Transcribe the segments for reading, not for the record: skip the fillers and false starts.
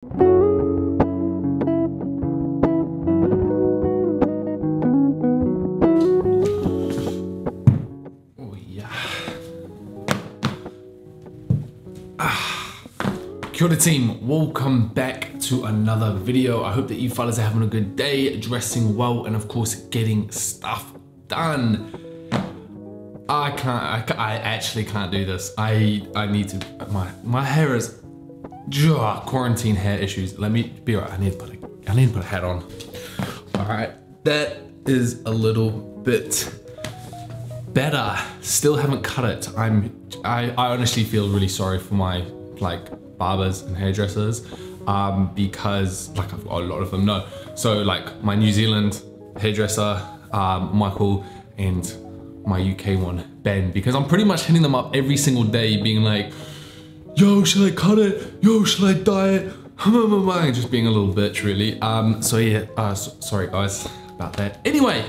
Oh yeah. Kia ora team, welcome back to another video. I hope that you fellas are having a good day, dressing well, and of course getting stuff done. I actually can't do this. I need to, my hair is, quarantine hair issues. Let me be right, I need to put a hat on. All right, that is a little bit better. Still haven't cut it. I honestly feel really sorry for my barbers and hairdressers because I've got a lot of them. No, so my New Zealand hairdresser, Michael, and my UK one, Ben, because I'm pretty much hitting them up every single day being like, yo, should I cut it? Yo, should I dye it? Just being a little bitch really. So yeah, sorry guys about that. Anyway,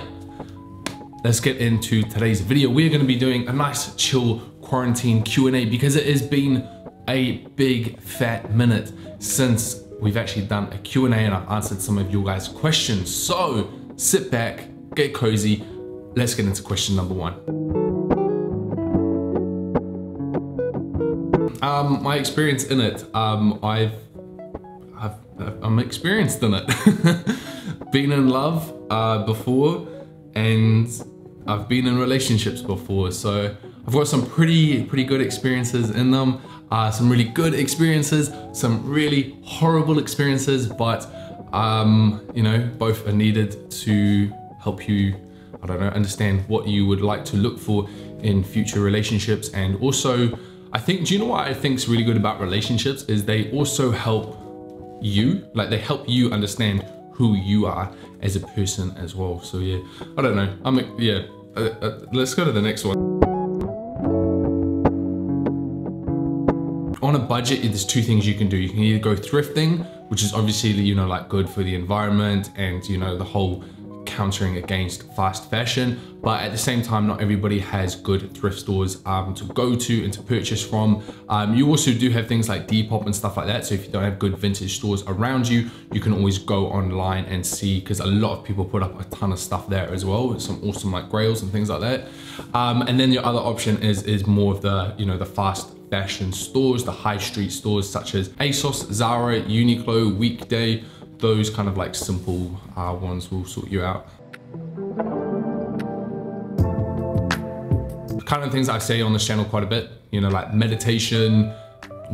let's get into today's video. We're gonna be doing a nice chill quarantine Q&A because it has been a big fat minute since we've actually done a Q&A and I've answered some of your guys' questions. So sit back, get cozy. Let's get into question number one. My experience in it, I'm experienced in it. Been in love before, and I've been in relationships before, so I've got some pretty good experiences in them. Some really good experiences, some really horrible experiences, but you know, both are needed to help you, I don't know, understand what you would like to look for in future relationships. And also, I think, do you know what I think is really good about relationships is they also help you, they help you understand who you are as a person as well. So yeah, I don't know, let's go to the next one. On a budget, there's two things you can do. You can either go thrifting, which is obviously, you know, good for the environment and, you know, the whole countering against fast fashion, but at the same time, not everybody has good thrift stores to go to and to purchase from. You also do have things like Depop and stuff like that, so if you don't have good vintage stores around you, you can always go online and see, because a lot of people put up a ton of stuff there as well, some awesome grails and things like that. And then the other option is more of the, you know, the fast fashion stores, the high street stores such as ASOS, Zara, Uniqlo, Weekday. Those kind of simple ones will sort you out. The kind of things I say on this channel quite a bit, you know, meditation,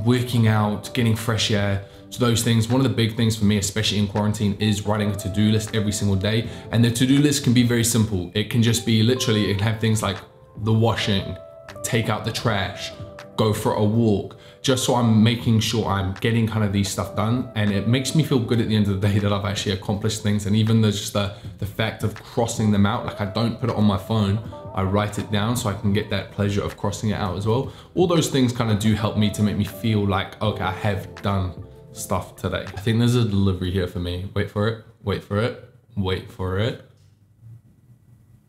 working out, getting fresh air. So those things, one of the big things for me, especially in quarantine, is writing a to-do list every single day. And the to-do list can be very simple. It can just be literally, it can have things like the washing, take out the trash, go for a walk, just so I'm making sure I'm getting kind of these stuff done. And it makes me feel good at the end of the day that I've actually accomplished things. And even just the fact of crossing them out, I don't put it on my phone, I write it down so I can get that pleasure of crossing it out as well. All those things kind of do help me to make me feel like, okay, I have done stuff today. I think there's a delivery here for me. Wait for it, wait for it, wait for it.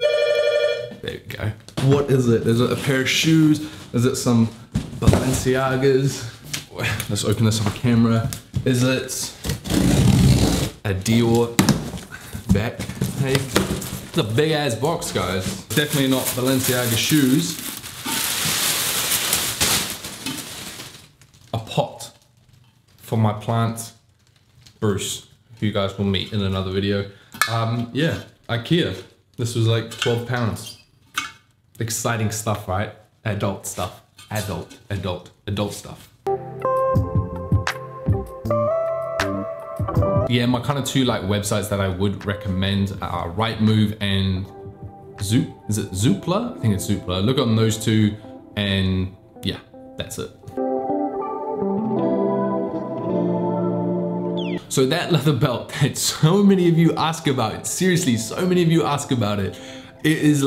There we go. What is it? Is it a pair of shoes? Is it some Balenciagas? Let's open this on camera. Is it a Dior backpack? It's a big ass box, guys. Definitely not Balenciaga shoes. A pot for my plant, Bruce, who you guys will meet in another video. Yeah, IKEA. This was £12. Exciting stuff, right? Adult stuff. Adult stuff. Yeah, my kind of two websites that I would recommend are Rightmove and Zoop. Is it Zoopla? I think it's Zoopla. Look on those two, and yeah, that's it. So that leather belt that so many of you ask about, seriously, so many of you ask about it. It is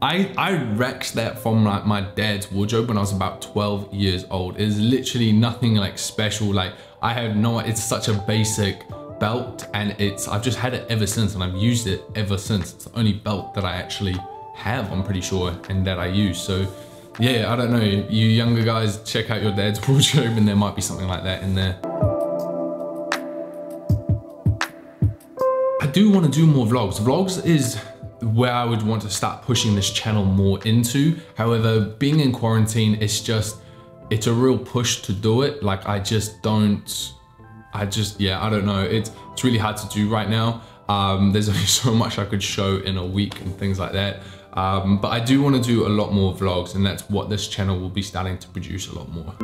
I wrecked that from my dad's wardrobe when I was about 12 years old. It is literally nothing special. I have no, it's such a basic belt, and I've just had it ever since, and I've used it ever since. It's the only belt that I actually have, I'm pretty sure, and that I use. So yeah, I don't know, you younger guys, check out your dad's wardrobe and there might be something like that in there. do want to do more vlogs. Vlogs is where I would want to start pushing this channel more into. However, being in quarantine, it's a real push to do it. Like I don't know. It's really hard to do right now. There's only so much I could show in a week and things like that. But I do want to do a lot more vlogs, and that's what this channel will be starting to produce a lot more.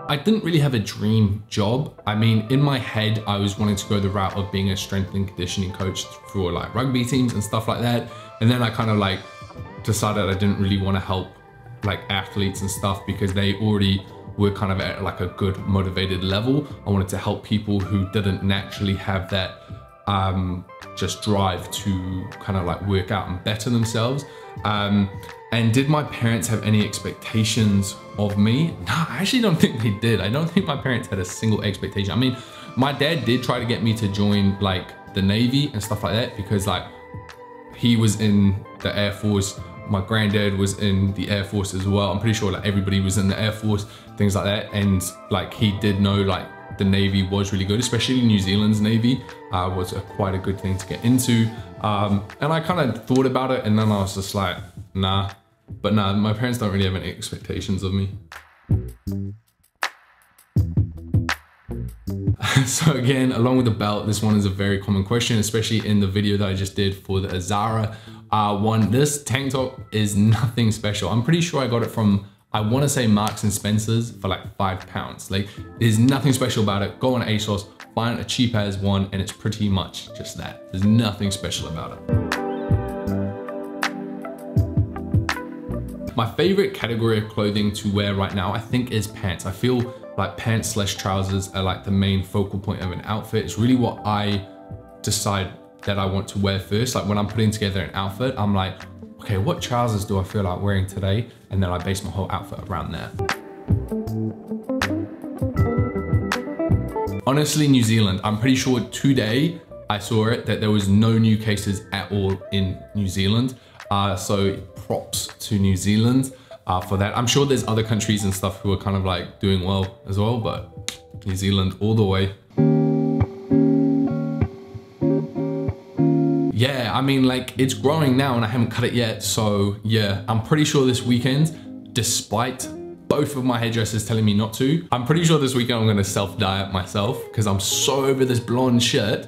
I didn't really have a dream job. I mean, in my head, I was wanting to go the route of being a strength and conditioning coach for like rugby teams and stuff like that. And then I kind of like decided I didn't really want to help like athletes and stuff because they already were kind of at like a good motivated level. I wanted to help people who didn't naturally have that just drive to kind of like work out and better themselves. And did my parents have any expectations of me? No, I actually don't think they did. I don't think my parents had a single expectation. I mean, my dad did try to get me to join like the Navy and stuff like that because like he was in the Air Force. My granddad was in the Air Force as well. I'm pretty sure like everybody was in the Air Force, things like that. And like he did know like the Navy was really good, especially New Zealand's Navy was quite a good thing to get into. And I kind of thought about it and then I was just like, nah. But nah, my parents don't really have any expectations of me. So again, along with the belt, this one is a very common question, especially in the video that I just did for the Azara one. This tank top is nothing special. I'm pretty sure I got it from, I want to say Marks and Spencer's for like £5. Like there's nothing special about it. Go on ASOS, find a cheap as one, and it's pretty much just that. There's nothing special about it. My favorite category of clothing to wear right now, I think, is pants. I feel like pants / trousers are like the main focal point of an outfit. It's really what I decide that I want to wear first. Like when I'm putting together an outfit, I'm like, okay, what trousers do I feel like wearing today? And then I base my whole outfit around that. Honestly, New Zealand, I'm pretty sure today I saw it that there was no new cases at all in New Zealand. So props to New Zealand for that. I'm sure there's other countries and stuff who are kind of like doing well as well, but New Zealand all the way. Yeah, I mean, like it's growing now and I haven't cut it yet. So yeah, I'm pretty sure this weekend, despite both of my hairdressers telling me not to, I'm pretty sure this weekend I'm gonna self-dye it myself because I'm so over this blonde shit.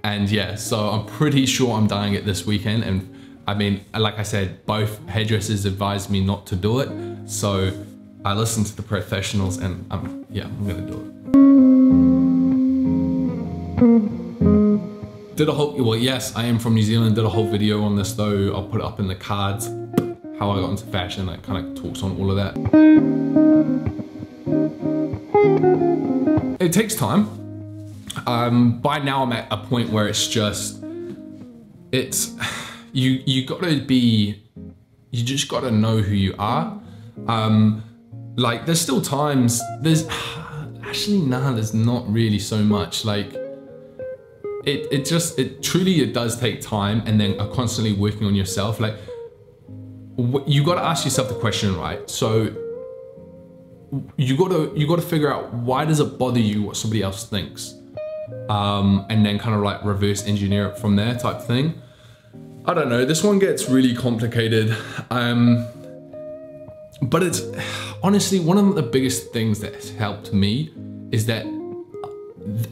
And yeah, so I'm pretty sure I'm dyeing it this weekend. And I mean, like I said, both hairdressers advised me not to do it. So I listened to the professionals and I'm gonna do it. Did a whole, well, yes, I am from New Zealand. Did a whole video on this though. I'll put it up in the cards. How I got into fashion, it kind of talks on all of that. It takes time. By now I'm at a point where it's just, you just gotta know who you are. Like there's still times, there's not really so much. Like it truly does take time, and then constantly working on yourself. Like you gotta ask yourself the question, right? So you gotta figure out, why does it bother you what somebody else thinks? And then kind of like reverse engineer it from there type thing. I don't know, this one gets really complicated. But it's honestly one of the biggest things that has helped me is that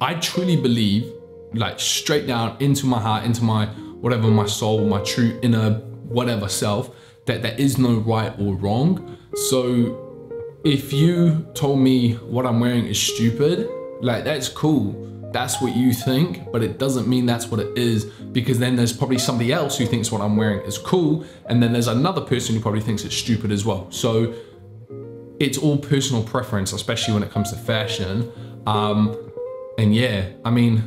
I truly believe, like straight down into my heart, into my whatever, my soul, my true inner whatever self, that there is no right or wrong. So if you told me what I'm wearing is stupid, like that's cool. That's what you think, but it doesn't mean that's what it is, because then there's probably somebody else who thinks what I'm wearing is cool, and then there's another person who probably thinks it's stupid as well. So it's all personal preference, especially when it comes to fashion. And yeah, I mean,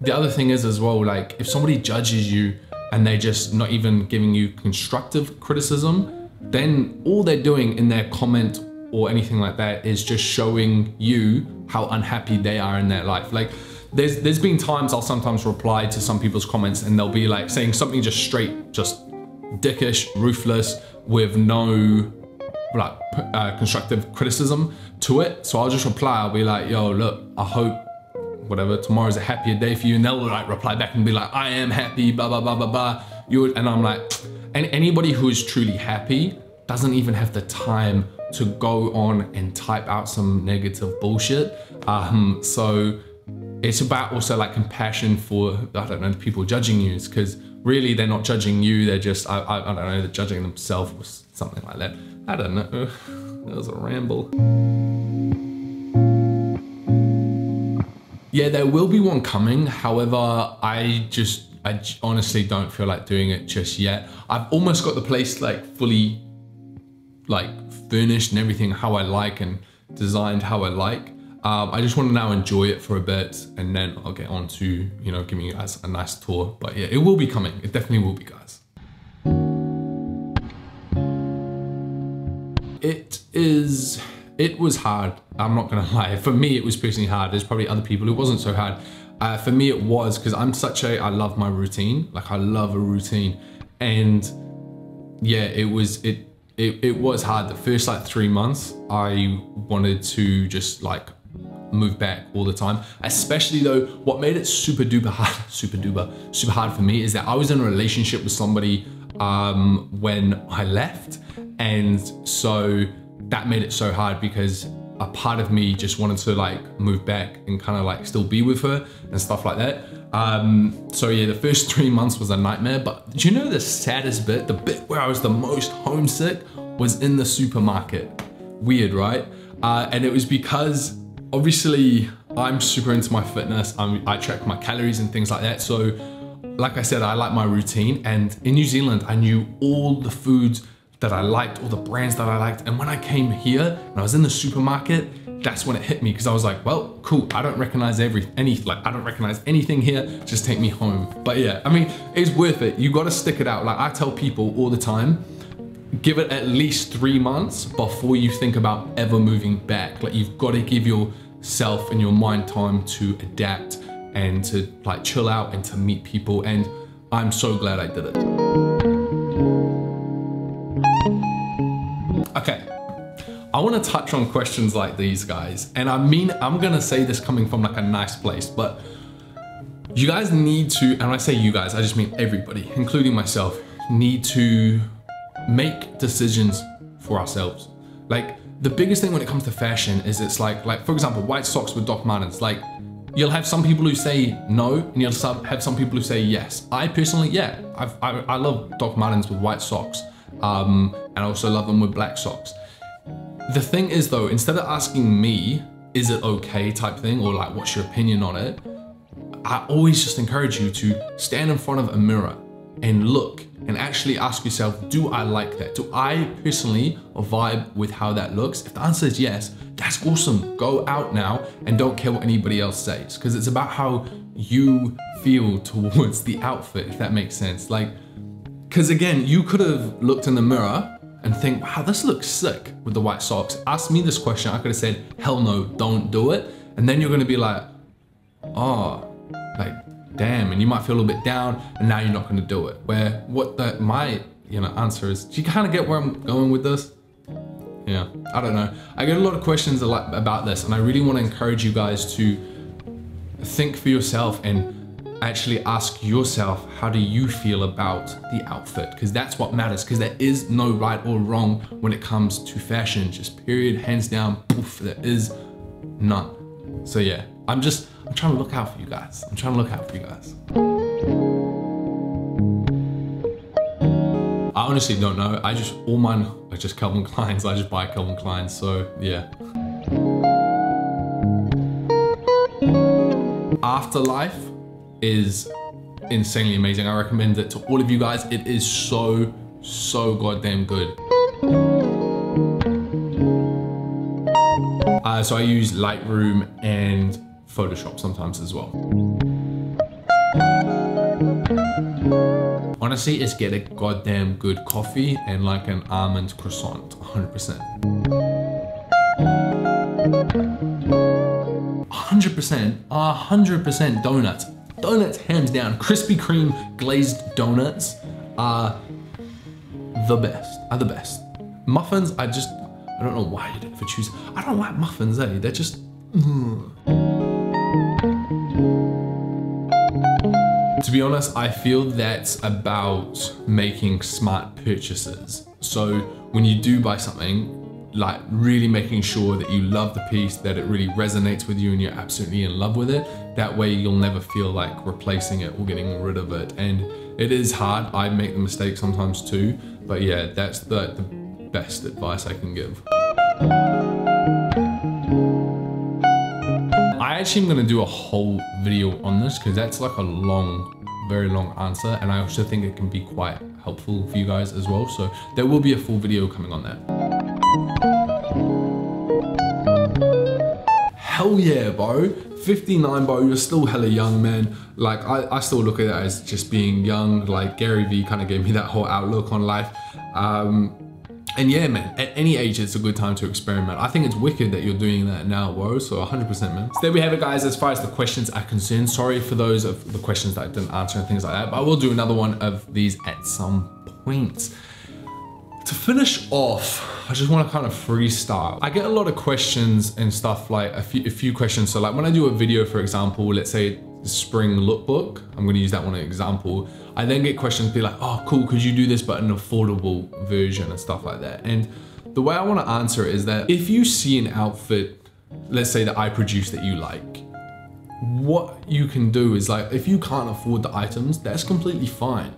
the other thing is as well, like if somebody judges you and they're just not even giving you constructive criticism, then all they're doing in their comment or anything like that is just showing you how unhappy they are in their life. Like there's been times I'll sometimes reply to some people's comments and they'll be like saying something just straight, just dickish, ruthless, with no constructive criticism to it. So I'll just reply, I'll be like, yo, look, I hope whatever, tomorrow's a happier day for you. And they'll like reply back and be like, I am happy, blah, blah, blah, blah, blah. And I'm like, and anybody who is truly happy doesn't even have the time to go on and type out some negative bullshit. So it's about also like compassion for, I don't know, the people judging you, because really they're not judging you, they're just, I don't know, they're judging themselves or something like that. I don't know, that was a ramble. Yeah, there will be one coming. However, I honestly don't feel like doing it just yet. I've almost got the place like fully like furnished and everything how I like and designed how I like. I just want to now enjoy it for a bit, and then I'll get on to, you know, giving you guys a nice tour. But yeah, it will be coming. It definitely will be, guys. It was hard. I'm not gonna lie. For me, it was personally hard. There's probably other people who wasn't so hard. For me, it was because I love my routine. Like I love a routine, and yeah, it was hard. The first like 3 months, I wanted to just like move back all the time. Especially though, what made it super hard for me is that I was in a relationship with somebody when I left, and so that made it so hard because a part of me just wanted to like move back and kind of like still be with her and stuff like that. So yeah, the first 3 months was a nightmare. But do you know the saddest bit, the bit where I was the most homesick, was in the supermarket? Weird, right? And it was because obviously I'm super into my fitness. I track my calories and things like that. So like I said, I like my routine, and in New Zealand, I knew all the foods that I liked, all the brands that I liked. And when I came here and I was in the supermarket, that's when it hit me, because I was like, well, cool, I don't recognize I don't recognize anything here, just take me home. But yeah, I mean, it's worth it. You gotta stick it out. Like I tell people all the time, give it at least 3 months before you think about ever moving back. Like you've gotta give yourself and your mind time to adapt and to like chill out and to meet people. And I'm so glad I did it. Okay, I want to touch on questions like these, guys. And I mean, I'm gonna say this coming from like a nice place, but you guys need to, and when I say you guys, I just mean everybody, including myself, need to make decisions for ourselves. Like the biggest thing when it comes to fashion is it's like for example, white socks with Doc Martens. Like you'll have some people who say no, and you'll have some people who say yes. I personally, yeah, I love Doc Martens with white socks. And I also love them with black socks. The thing is though, instead of asking me, is it okay type thing, or like, what's your opinion on it? I always just encourage you to stand in front of a mirror and look and actually ask yourself, do I like that? Do I personally vibe with how that looks? If the answer is yes, that's awesome. Go out now and don't care what anybody else says, because it's about how you feel towards the outfit, if that makes sense. Like, because again, you could have looked in the mirror and think, wow, this looks sick with the white socks. Ask me this question, I could have said, hell no, don't do it. And then you're gonna be like, oh, like, damn, and you might feel a little bit down, and now you're not gonna do it. Where my answer is, do you kind of get where I'm going with this? Yeah, I don't know. I get a lot of questions about this, and I really want to encourage you guys to think for yourself and actually ask yourself, how do you feel about the outfit? Because that's what matters, because there is no right or wrong when it comes to fashion. Just period, hands down, poof, there is none. So yeah, I'm trying to look out for you guys. I'm trying to look out for you guys. I honestly don't know. All mine are just Calvin Klein's. I just buy Calvin Klein's, so yeah. Afterlife is insanely amazing. I recommend it to all of you guys. It is so goddamn good. So I use Lightroom and Photoshop sometimes as well. Honestly, it's get a goddamn good coffee and like an almond croissant, 100%. 100% donuts. Donuts, hands down. Krispy Kreme glazed donuts are the best. Muffins, I don't know why you'd ever choose. I don't like muffins, eh? They're just, To be honest, I feel that's about making smart purchases. So when you do buy something, like really making sure that you love the piece, that it really resonates with you and you're absolutely in love with it. That way you'll never feel like replacing it or getting rid of it. And it is hard, I make the mistake sometimes too, but yeah, that's the best advice I can give. I actually am gonna do a whole video on this because that's like a very long answer, and I also think it can be quite helpful for you guys as well. So there will be a full video coming on that. Hell yeah, bro. 59, bro, you're still hella young, man. Like, I still look at it as just being young. Like, Gary Vee kind of gave me that whole outlook on life. And yeah, man, at any age, it's a good time to experiment. I think it's wicked that you're doing that now, bro, so 100%, man. So there we have it, guys, as far as the questions are concerned. Sorry for those of the questions that I didn't answer and things like that, but I will do another one of these at some point. To finish off, I just want to kind of freestyle. I get a lot of questions and stuff, like a few questions. So like when I do a video, for example, let's say the spring lookbook, I'm going to use that one as an example. I then get questions be like, oh cool, could you do this but an affordable version and stuff like that. And the way I want to answer it is that if you see an outfit, let's say that I produce that you like, what you can do is like, if you can't afford the items, that's completely fine.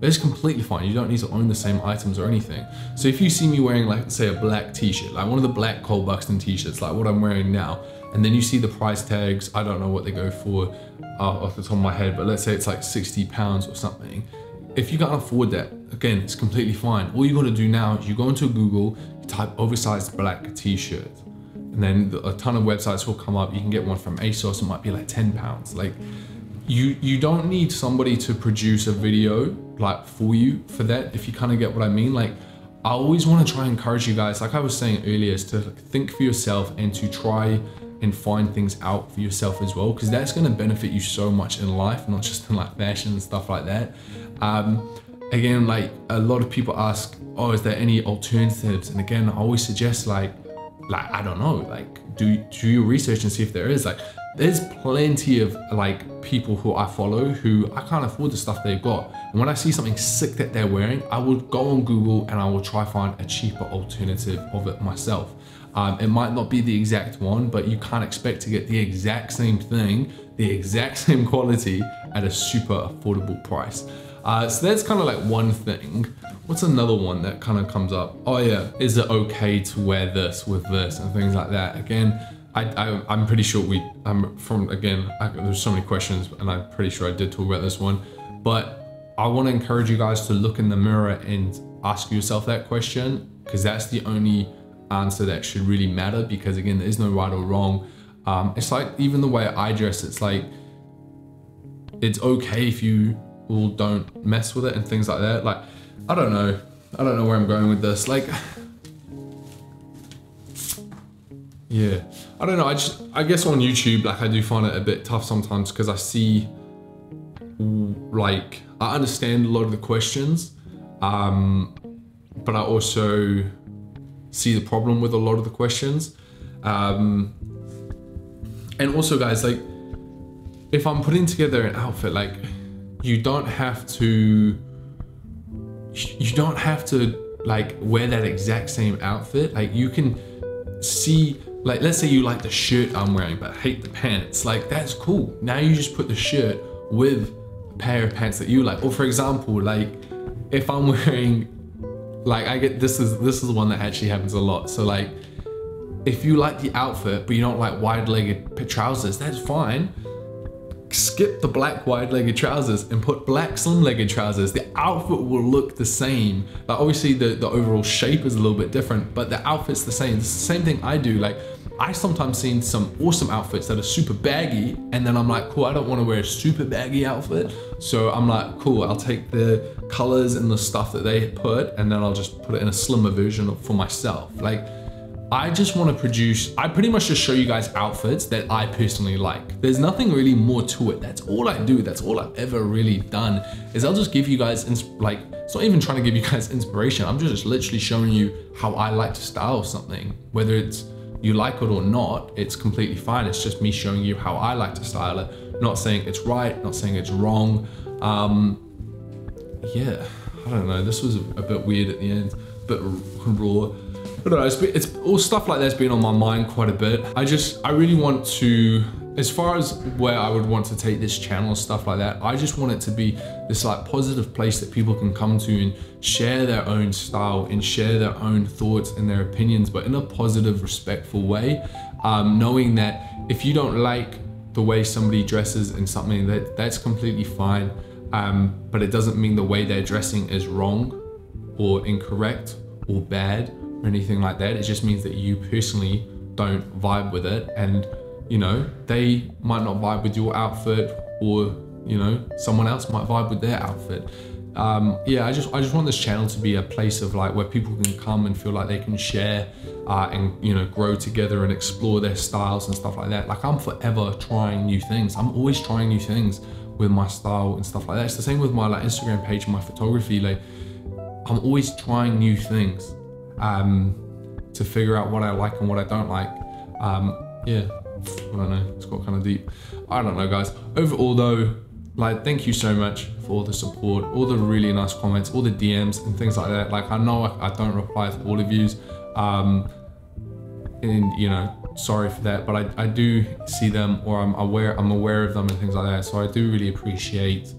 It's completely fine. You don't need to own the same items or anything. So if you see me wearing like, say a black t-shirt, like one of the black Cole Buxton t-shirts, like what I'm wearing now, and then you see the price tags, I don't know what they go for off the top of my head, but let's say it's like 60 pounds or something. If you can't afford that, again, it's completely fine. All you gotta do now is you go into Google, you type oversized black t-shirt, and then a ton of websites will come up. You can get one from ASOS, it might be like 10 pounds. Like, you don't need somebody to produce a video like for you for that, if you kind of get what I mean. Like, I always want to try and encourage you guys, like I was saying earlier, is to think for yourself and to try and find things out for yourself as well, because that's going to benefit you so much in life, not just in like fashion and stuff like that. Again, like a lot of people ask, oh, is there any alternatives? And again, I always suggest like I don't know, like do your research and see if there is. Like, there's plenty of like people who I follow who I can't afford the stuff they've got. And when I see something sick that they're wearing, I will go on Google and I will try find a cheaper alternative of it myself. It might not be the exact one, but you can't expect to get the exact same thing, the exact same quality at a super affordable price. So that's kind of like one thing. What's another one that kind of comes up? Oh yeah, is it okay to wear this with this and things like that? Again, I'm pretty sure there's so many questions and I'm pretty sure I did talk about this one, but I want to encourage you guys to look in the mirror and ask yourself that question, because that's the only answer that should really matter, because again, there is no right or wrong. It's like even the way I dress, it's like, it's okay if you all don't mess with it and things like that. Like, I don't know where I'm going with this. Like, yeah, I don't know. I guess on YouTube, like I do find it a bit tough sometimes, because I see, like, I understand a lot of the questions, but I also see the problem with a lot of the questions. And also guys, like if I'm putting together an outfit, like you don't have to like wear that exact same outfit. Like you can see, like let's say you like the shirt I'm wearing but hate the pants, like that's cool. Now you just put the shirt with a pair of pants that you like. Or for example, like if I'm wearing, like I get, this is the one that actually happens a lot. So like if you like the outfit but you don't like wide-legged trousers, that's fine. Skip the black wide-legged trousers and put black slim-legged trousers. The outfit will look the same. Like obviously the overall shape is a little bit different, but the outfit's the same. It's the same thing I do. Like I sometimes seen some awesome outfits that are super baggy, and then I'm like, cool, I don't want to wear a super baggy outfit. So I'm like, cool, I'll take the colors and the stuff that they put, and then I'll just put it in a slimmer version for myself. Like I just want to produce, I pretty much just show you guys outfits that I personally like. There's nothing really more to it. That's all I do. That's all I've ever really done, is I'll just give you guys, like, it's not even trying to give you guys inspiration. I'm just literally showing you how I like to style something. Whether it's you like it or not, it's completely fine. It's just me showing you how I like to style it. Not saying it's right, not saying it's wrong. Yeah, I don't know. This was a bit weird at the end, a bit raw. I don't know, it's all stuff like that's been on my mind quite a bit. I really want to, as far as where I would want to take this channel, stuff like that, I just want it to be this like positive place that people can come to and share their own style and share their own thoughts and their opinions, but in a positive, respectful way. Knowing that if you don't like the way somebody dresses in something, that's completely fine. But it doesn't mean the way they're dressing is wrong or incorrect or bad or anything like that. It just means that you personally don't vibe with it, and you know, they might not vibe with your outfit, or you know, someone else might vibe with their outfit. Yeah, I just want this channel to be a place of like where people can come and feel like they can share and you know, grow together and explore their styles and stuff like that. Like, I'm forever trying new things. I'm always trying new things with my style and stuff like that. It's the same with my like Instagram page and my photography. Like, I'm always trying new things to figure out what I like and what I don't like. Yeah, I don't know, it's got kind of deep. I don't know, guys. Overall though, like, thank you so much for all the support, all the really nice comments, all the DMs and things like that. Like, I know I don't reply to all of yous, and you know, sorry for that, but I do see them, or I'm aware of them and things like that. So I do really appreciate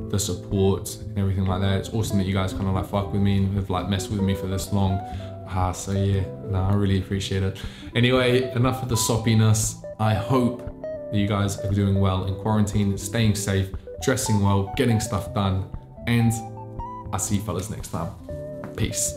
the support and everything like that. It's awesome that you guys kind of like fuck with me and have like messed with me for this long. So yeah, no, I really appreciate it. Anyway, enough of the soppiness. I hope that you guys are doing well in quarantine, staying safe, dressing well, getting stuff done, and I'll see you fellas next time. Peace.